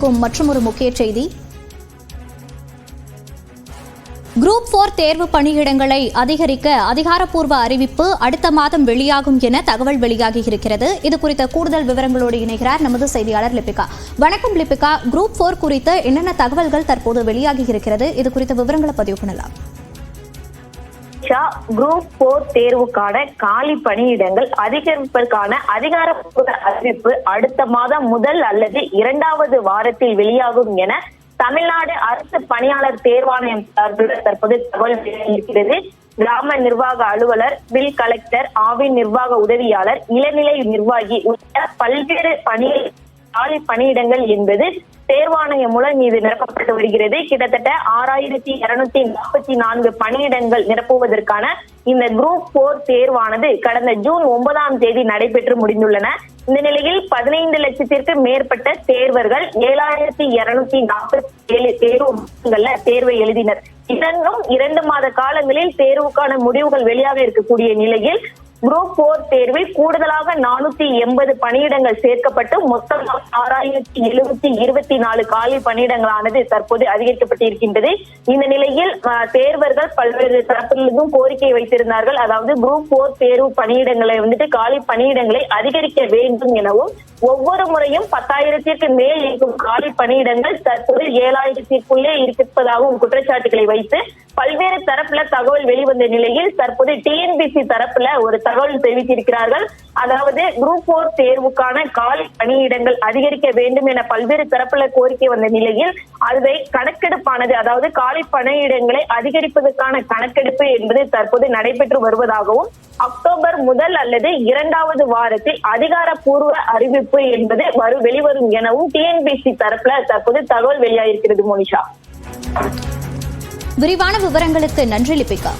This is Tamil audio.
வந்திருக்கும் மற்றொரு முக்கிய செய்தி, குரூப் 4 தேர்வு பணியிடங்களை அதிகரிக்க அதிகாரப்பூர்வ அறிவிப்பு அடுத்த மாதம் வெளியாகும் என தகவல் வெளியாகி இருக்கிறது. இது குறித்த கூடுதல் விவரங்களோடு இணைகிறார் நமது செய்தியாளர் லிபிகா. வணக்கம் லிபிகா, குரூப் 4 குறித்து என்னென்ன தகவல்கள் தற்போது வெளியாகி இருக்கிறது? இது குறித்த விவரங்களை பதிவு பண்ணலாம். குரூப் 4 தேர்வுக்கான காலி பணியிடங்கள் அதிகரிப்பதற்கான அதிகாரப்பூர்வ அறிவிப்பு அடுத்த மாதம் முதல் அல்லது இரண்டாவது வாரத்தில் வெளியாகும் என தமிழ்நாடு அரசு பணியாளர் தேர்வாணையம் சார்பில் தற்போது தகவல் வெளியாகிறது. கிராம நிர்வாக அலுவலர், பில் கலெக்டர், ஆவின் நிர்வாக உதவியாளர், இளநிலை நிர்வாகி உள்ளிட்ட பல்வேறு காலி பணியிடங்கள் என்பது தேர்வாணையம் மூலம் இது நிரப்பப்பட்டு வருகிறது. கிட்டத்தட்ட 6244 பணியிடங்கள் நிரப்புவதற்கான இந்த குரூப் 4 தேர்வானது கடந்த ஜூன் 9ஆம் தேதி நடைபெற்று முடிந்துள்ளன. இந்த நிலையில் 15 லட்சத்திற்கு மேற்பட்ட தேர்வர்கள் 7247 தேர்வை எழுதினர். இன்னும் 2 மாத காலங்களில் தேர்வுக்கான முடிவுகள் வெளியாக இருக்கக்கூடிய நிலையில் குரூப் 4 தேர்வில் கூடுதலாக 480 பணியிடங்கள் சேர்க்கப்பட்டு மொத்தம் 6724 காலி பணியிடங்களானது தற்போது அதிகரிக்கப்பட்டிருக்கின்றது. இந்த நிலையில் தேர்வர்கள் பல்வேறு தரப்பிலிருந்தும் கோரிக்கை வைத்திருந்தார்கள். அதாவது குரூப் 4 தேர்வு பணியிடங்களை காலி பணியிடங்களை அதிகரிக்க வேண்டும் எனவும், ஒவ்வொரு முறையும் 10,000ற்கு மேல் இருக்கும் காலி பணியிடங்கள் தற்போது 7,000க்குள்ளே இருப்பதாகவும் குற்றச்சாட்டுகளை வைத்து பல்வேறு தரப்புல தகவல் வெளிவந்த நிலையில் தற்போது டிஎன்பிசி தரப்புல ஒரு தகவல் தெரிவித்திருக்கிறார்கள். அதாவது குரூப் 4 தேர்வுக்கான காலி பணியிடங்கள் அதிகரிக்க வேண்டும் என பல்வேறு தரப்புல கோரிக்கை வந்த நிலையில் அதை கணக்கெடுப்பானது, அதாவது காலி பணியிடங்களை அதிகரிப்பதற்கான கணக்கெடுப்பு என்பது தற்போது நடைபெற்று வருவதாகவும், அக்டோபர் முதல் அல்லது இரண்டாவது வாரத்தில் அதிகாரப்பூர்வ அறிவிப்பு என்பது வெளிவரும் எனவும் டிஎன்பிசி தரப்புல தற்போது தகவல் வெளியாகிருக்கிறது. மோனிஷா, விரிவான விவரங்களுக்கு நன்றி லிபிகா.